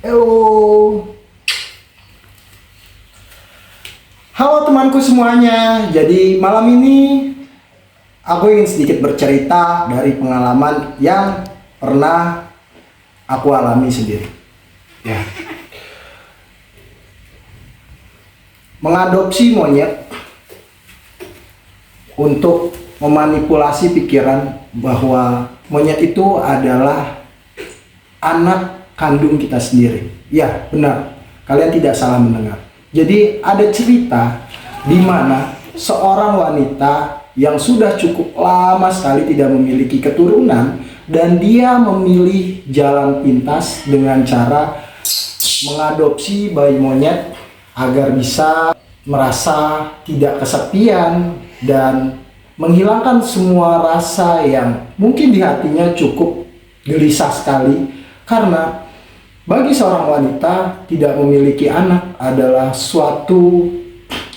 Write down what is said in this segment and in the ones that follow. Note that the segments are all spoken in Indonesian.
Halo, halo temanku semuanya. Jadi malam ini aku ingin sedikit bercerita dari pengalaman yang pernah aku alami sendiri. Ya, mengadopsi monyet untuk memanipulasi pikiran bahwa monyet itu adalah anak kandung kita sendiri. Ya, benar. Kalian tidak salah mendengar. Jadi ada cerita di mana seorang wanita yang sudah cukup lama sekali tidak memiliki keturunan dan dia memilih jalan pintas dengan cara mengadopsi bayi monyet agar bisa merasa tidak kesepian dan menghilangkan semua rasa yang mungkin di hatinya cukup gelisah sekali, karena bagi seorang wanita tidak memiliki anak adalah suatu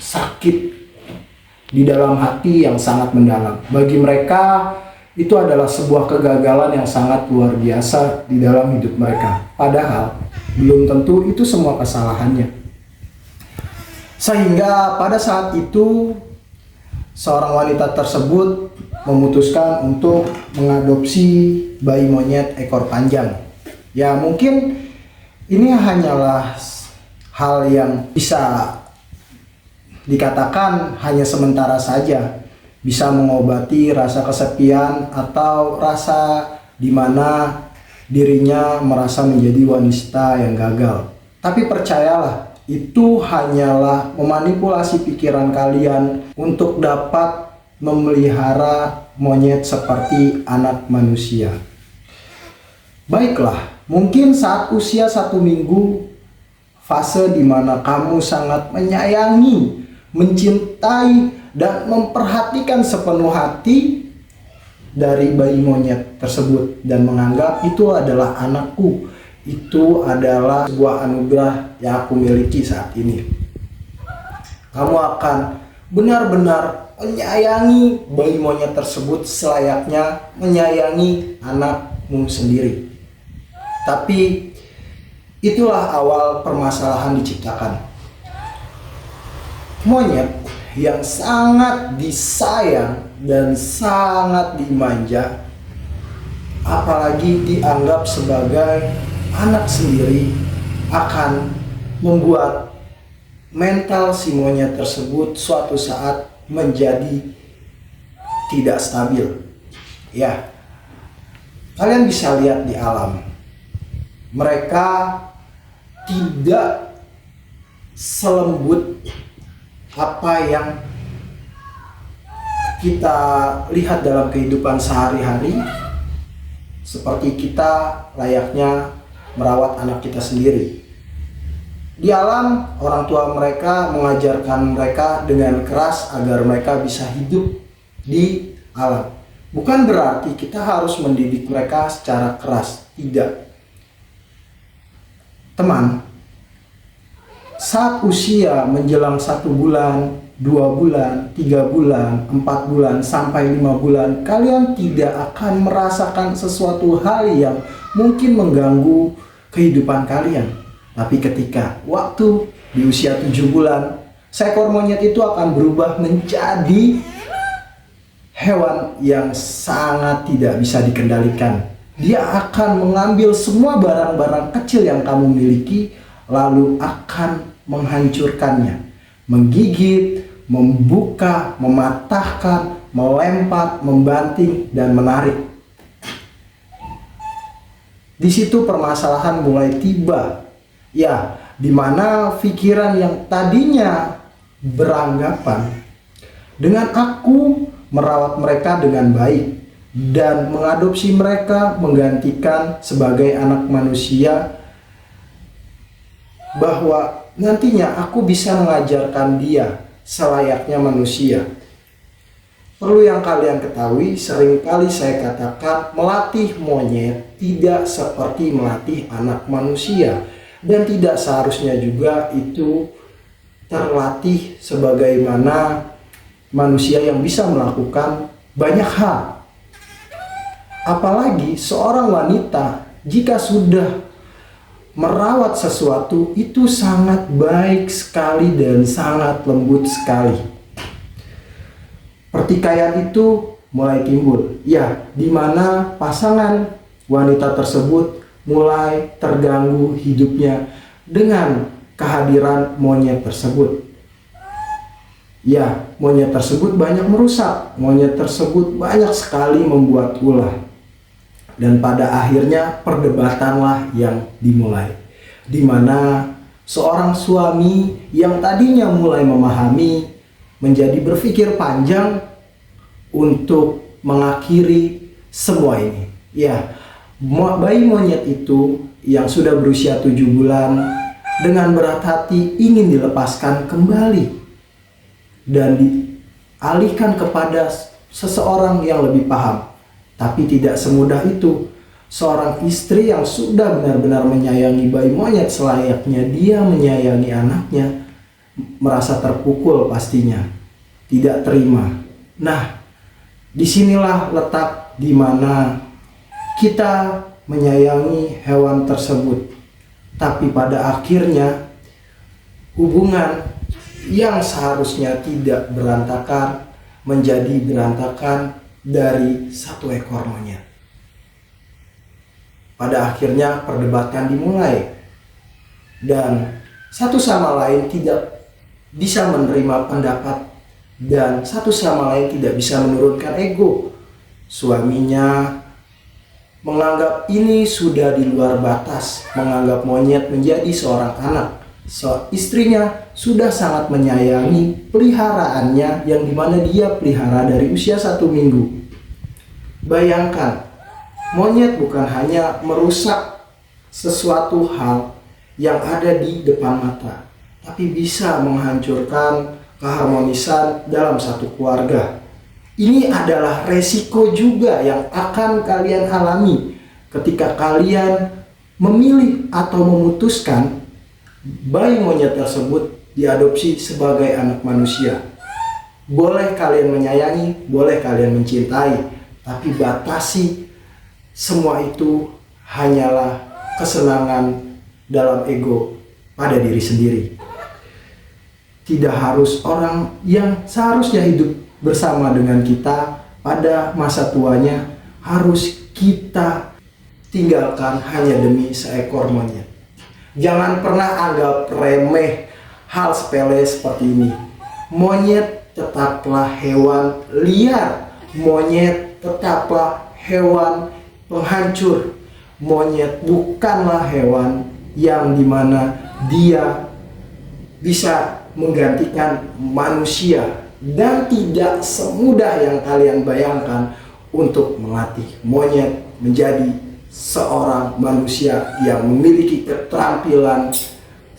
sakit di dalam hati yang sangat mendalam. Bagi mereka itu adalah sebuah kegagalan yang sangat luar biasa di dalam hidup mereka. Padahal belum tentu itu semua kesalahannya. Sehingga pada saat itu seorang wanita tersebut memutuskan untuk mengadopsi bayi monyet ekor panjang. Ya, mungkin ini hanyalah hal yang bisa dikatakan hanya sementara saja, bisa mengobati rasa kesepian atau rasa di mana dirinya merasa menjadi wanita yang gagal. Tapi percayalah, itu hanyalah memanipulasi pikiran kalian untuk dapat memelihara monyet seperti anak manusia. Baiklah, mungkin saat usia 1 minggu, fase di mana kamu sangat menyayangi, mencintai, dan memperhatikan sepenuh hati dari bayi monyet tersebut dan menganggap itu adalah anakku. Itu adalah sebuah anugerah yang aku miliki saat ini. Kamu akan benar-benar menyayangi bayi monyet tersebut selayaknya menyayangi anakmu sendiri. Tapi itulah awal permasalahan diciptakan. Monyet yang sangat disayang dan sangat dimanja, apalagi dianggap sebagai anak sendiri, akan membuat mental si monyet tersebut suatu saat menjadi tidak stabil. Ya, kalian bisa lihat di alam, mereka tidak selembut apa yang kita lihat dalam kehidupan sehari-hari, seperti kita layaknya merawat anak kita sendiri. Di alam, orang tua mereka mengajarkan mereka dengan keras agar mereka bisa hidup di alam. Bukan berarti kita harus mendidik mereka secara keras, tidak. Teman, saat usia menjelang 1 bulan, 2 bulan, 3 bulan, 4 bulan, sampai 5 bulan, kalian tidak akan merasakan sesuatu hal yang mungkin mengganggu kehidupan kalian. Tapi ketika waktu di usia 7 bulan, seekor monyet itu akan berubah menjadi hewan yang sangat tidak bisa dikendalikan. Dia akan mengambil semua barang-barang kecil yang kamu miliki, lalu akan menghancurkannya, menggigit, membuka, mematahkan, melempar, membanting, dan menarik. Di situ permasalahan mulai tiba. Ya, di mana pikiran yang tadinya beranggapan dengan aku merawat mereka dengan baik dan mengadopsi mereka menggantikan sebagai anak manusia, bahwa nantinya aku bisa mengajarkan dia selayaknya manusia. Perlu yang kalian ketahui, seringkali saya katakan melatih monyet tidak seperti melatih anak manusia, dan tidak seharusnya juga itu terlatih sebagaimana manusia yang bisa melakukan banyak hal. Apalagi seorang wanita jika sudah merawat sesuatu itu sangat baik sekali dan sangat lembut sekali. Pertikaian itu mulai timbul, ya, di mana pasangan wanita tersebut mulai terganggu hidupnya dengan kehadiran monyet tersebut. Ya, monyet tersebut banyak merusak, monyet tersebut banyak sekali membuat ulah. Dan pada akhirnya perdebatanlah yang dimulai, di mana seorang suami yang tadinya mulai memahami menjadi berpikir panjang untuk mengakhiri semua ini. Ya, bayi monyet itu yang sudah berusia 7 bulan dengan berat hati ingin dilepaskan kembali dan dialihkan kepada seseorang yang lebih paham. Tapi tidak semudah itu. Seorang istri yang sudah benar-benar menyayangi bayi monyet selayaknya dia menyayangi anaknya merasa terpukul pastinya, tidak terima. Nah, disinilah letak di mana kita menyayangi hewan tersebut, tapi pada akhirnya hubungan yang seharusnya tidak berantakan menjadi berantakan dari satu ekor monyet. Pada akhirnya perdebatan dimulai dan satu sama lain tidak bisa menerima pendapat dan satu sama lain tidak bisa menurunkan ego. Suaminya menganggap ini sudah di luar batas, menganggap monyet menjadi seorang anak. Istrinya sudah sangat menyayangi peliharaannya yang dimana dia pelihara dari usia 1 minggu. Bayangkan, monyet bukan hanya merusak sesuatu hal yang ada di depan mata, tapi bisa menghancurkan keharmonisan dalam satu keluarga. Ini adalah resiko juga yang akan kalian alami ketika kalian memilih atau memutuskan bayi monyet tersebut diadopsi sebagai anak manusia. Boleh kalian menyayangi, boleh kalian mencintai, tapi batasi semua itu hanyalah kesenangan dalam ego pada diri sendiri. Tidak harus orang yang seharusnya hidup bersama dengan kita pada masa tuanya harus kita tinggalkan hanya demi seekor monyet. Jangan pernah anggap remeh hal sepele seperti ini. Monyet tetaplah hewan liar. Monyet tetaplah hewan penghancur. Monyet bukanlah hewan yang dimana dia bisa menggantikan manusia. Dan tidak semudah yang kalian bayangkan untuk melatih monyet menjadi seorang manusia yang memiliki keterampilan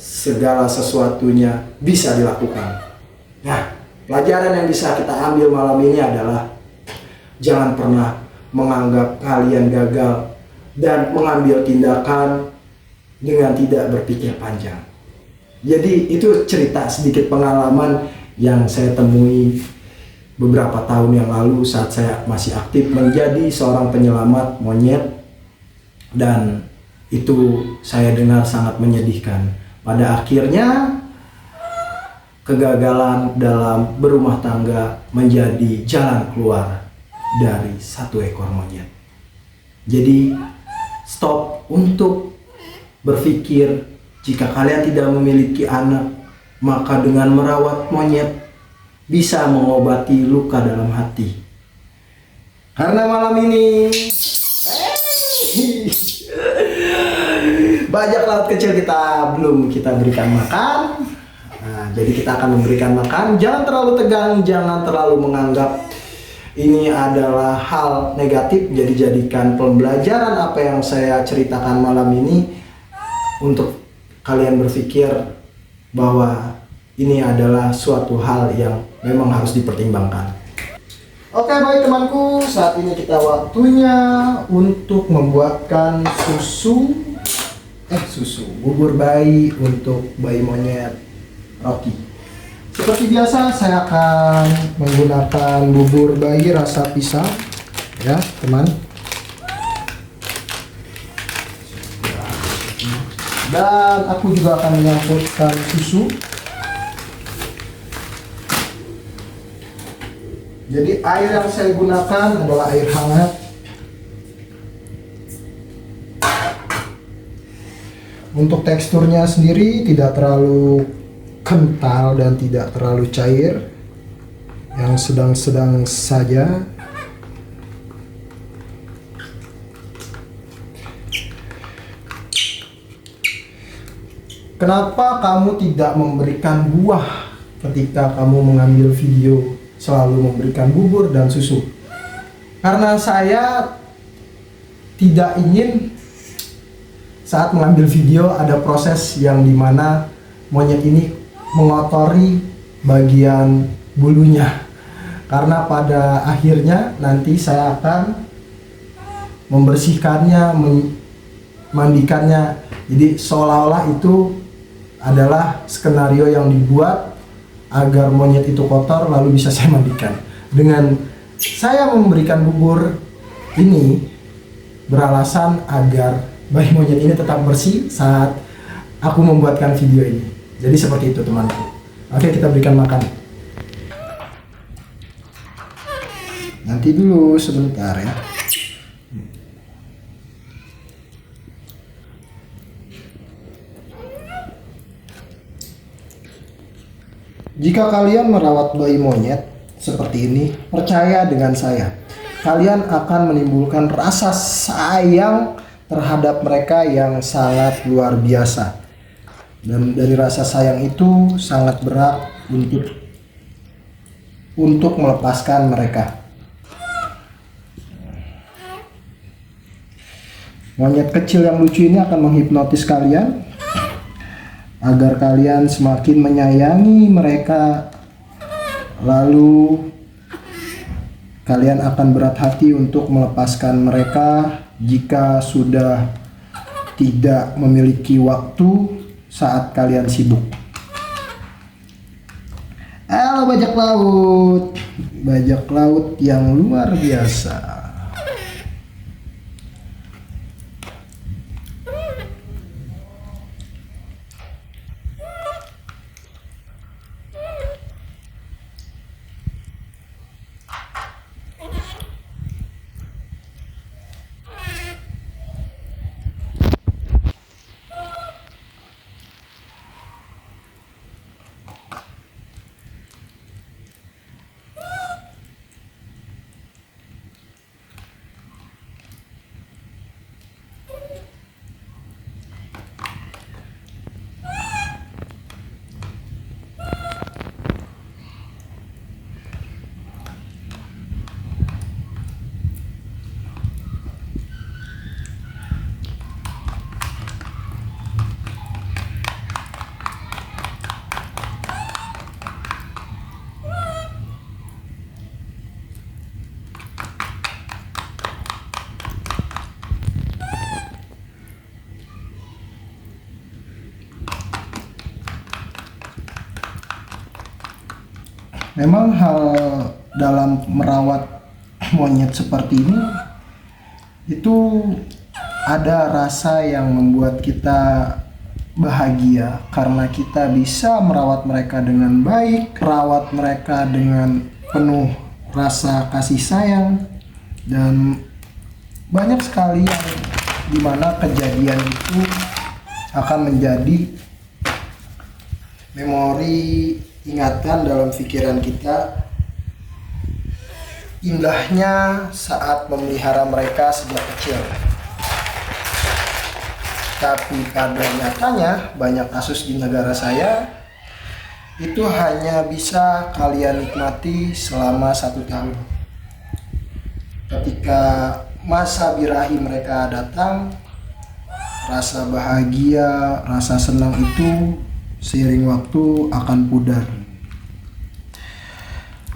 segala sesuatunya bisa dilakukan. Nah, pelajaran yang bisa kita ambil malam ini adalah jangan pernah menganggap kalian gagal dan mengambil tindakan dengan tidak berpikir panjang. Jadi itu cerita sedikit pengalaman yang saya temui beberapa tahun yang lalu saat saya masih aktif menjadi seorang penyelamat monyet. Dan itu saya dengar sangat menyedihkan. Pada akhirnya kegagalan dalam berumah tangga menjadi jalan keluar dari satu ekor monyet. Jadi stop untuk berpikir jika kalian tidak memiliki anak, maka dengan merawat monyet bisa mengobati luka dalam hati. Karena malam ini bajak laut kecil belum kita berikan makan. Nah, jadi kita akan memberikan makan. Jangan terlalu tegang, jangan terlalu menganggap ini adalah hal negatif. Jadi jadikan pembelajaran apa yang saya ceritakan malam ini untuk kalian berpikir bahwa ini adalah suatu hal yang memang harus dipertimbangkan. Oke, baik temanku, saat ini kita waktunya untuk membuatkan bubur bayi untuk bayi monyet Rocky. Seperti biasa saya akan menggunakan bubur bayi rasa pisang, ya teman. Dan aku juga akan menyampurkan susu. Jadi air yang saya gunakan adalah air hangat. Untuk teksturnya sendiri tidak terlalu kental dan tidak terlalu cair, yang sedang-sedang saja. Kenapa kamu tidak memberikan buah ketika kamu mengambil video? Selalu memberikan bubur dan susu. Karena saya tidak ingin saat mengambil video ada proses yang dimana monyet ini mengotori bagian bulunya. Karena pada akhirnya nanti saya akan membersihkannya, memandikannya. Jadi seolah-olah itu adalah skenario yang dibuat agar monyet itu kotor lalu bisa saya mandikan. Dengan saya memberikan bubur ini beralasan agar bayi monyet ini tetap bersih saat aku membuatkan video ini. Jadi seperti itu temanku. Oke, kita berikan makan. Nanti dulu sebentar ya. Jika kalian merawat bayi monyet seperti ini, percaya dengan saya, kalian akan menimbulkan rasa sayang terhadap mereka yang sangat luar biasa. Dan dari rasa sayang itu sangat berat untuk melepaskan mereka. Monyet kecil yang lucu ini akan menghipnotis kalian agar kalian semakin menyayangi mereka, lalu kalian akan berat hati untuk melepaskan mereka jika sudah tidak memiliki waktu saat kalian sibuk. Halo bajak laut yang luar biasa. Memang hal dalam merawat monyet seperti ini itu ada rasa yang membuat kita bahagia karena kita bisa merawat mereka dengan baik, merawat mereka dengan penuh rasa kasih sayang, dan banyak sekali yang dimana kejadian itu akan menjadi memori ingatan dalam pikiran kita. Indahnya saat memelihara mereka sejak kecil. Tapi pada nyatanya banyak kasus di negara saya itu hanya bisa kalian nikmati selama 1 tahun. Ketika masa birahi mereka datang, rasa bahagia, rasa senang itu seiring waktu akan pudar.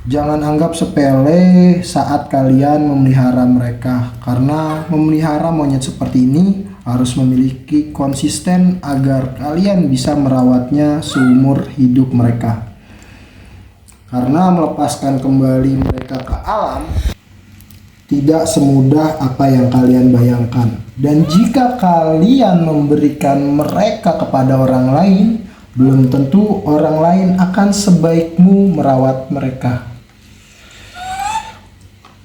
Jangan anggap sepele saat kalian memelihara mereka, karena memelihara monyet seperti ini harus memiliki konsisten agar kalian bisa merawatnya seumur hidup mereka. Karena melepaskan kembali mereka ke alam tidak semudah apa yang kalian bayangkan. Dan jika kalian memberikan mereka kepada orang lain, belum tentu orang lain akan sebaikmu merawat mereka.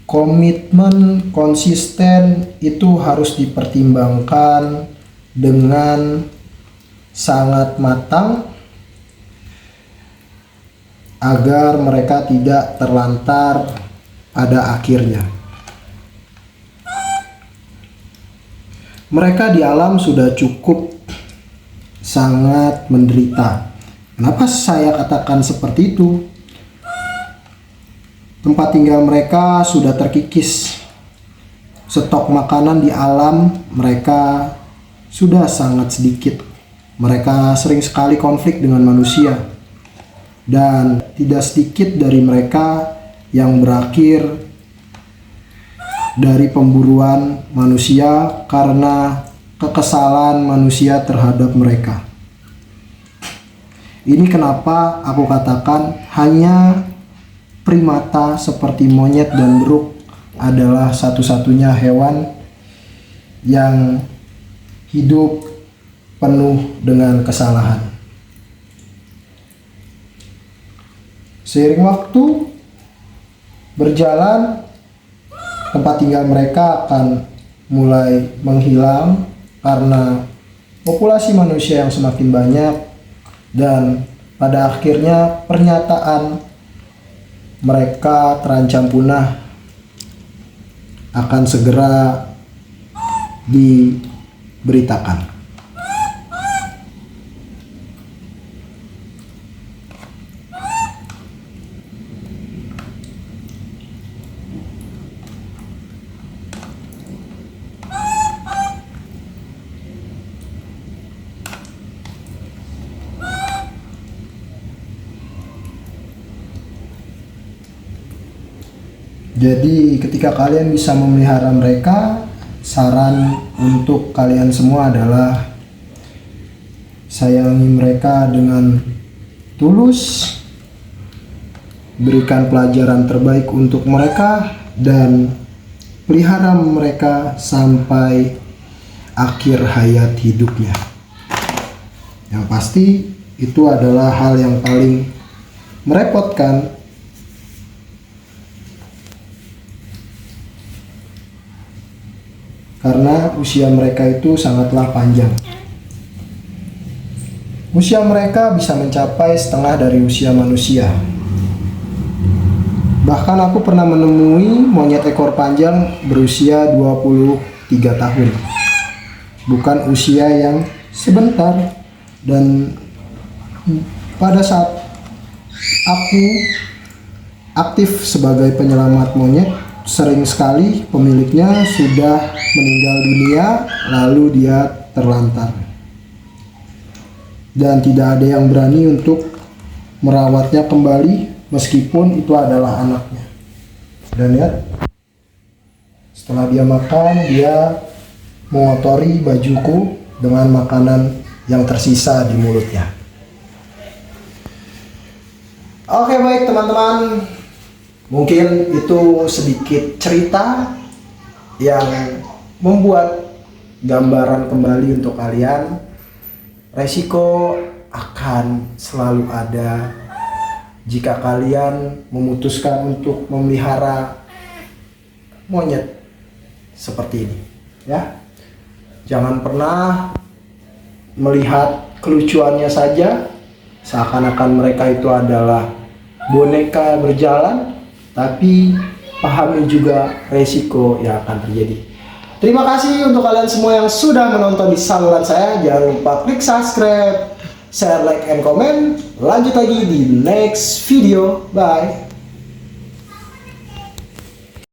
Komitmen konsisten itu harus dipertimbangkan dengan sangat matang agar mereka tidak terlantar pada akhirnya. Mereka di alam sudah cukup sangat menderita. Kenapa saya katakan seperti itu? Tempat tinggal mereka sudah terkikis. Stok makanan di alam mereka sudah sangat sedikit. Mereka sering sekali konflik dengan manusia. Dan tidak sedikit dari mereka yang berakhir dari pemburuan manusia karena kekesalan manusia terhadap mereka. Ini kenapa aku katakan hanya primata seperti monyet dan beruk adalah satu-satunya hewan yang hidup penuh dengan kesalahan. Seiring waktu berjalan, tempat tinggal mereka akan mulai menghilang karena populasi manusia yang semakin banyak, dan pada akhirnya pernyataan mereka terancam punah akan segera diberitakan. Jadi ketika kalian bisa memelihara mereka, saran untuk kalian semua adalah sayangi mereka dengan tulus, berikan pelajaran terbaik untuk mereka, dan pelihara mereka sampai akhir hayat hidupnya. Yang pasti itu adalah hal yang paling merepotkan, karena usia mereka itu sangatlah panjang. Usia mereka bisa mencapai setengah dari usia manusia. Bahkan aku pernah menemui monyet ekor panjang berusia 23 tahun. Bukan usia yang sebentar. Dan pada saat aku aktif sebagai penyelamat monyet, sering sekali pemiliknya sudah meninggal dunia lalu dia terlantar. Dan tidak ada yang berani untuk merawatnya kembali meskipun itu adalah anaknya. Dan lihat, setelah dia makan, dia mengotori bajuku dengan makanan yang tersisa di mulutnya. Oke, baik teman-teman. Mungkin itu sedikit cerita yang membuat gambaran kembali untuk kalian. Resiko akan selalu ada jika kalian memutuskan untuk memelihara monyet seperti ini, ya. Jangan pernah melihat kelucuannya saja seakan-akan mereka itu adalah boneka berjalan, tapi pahami juga resiko yang akan terjadi. Terima kasih untuk kalian semua yang sudah menonton di saluran saya. Jangan lupa klik subscribe, share, like, and comment. Lanjut lagi di next video. Bye.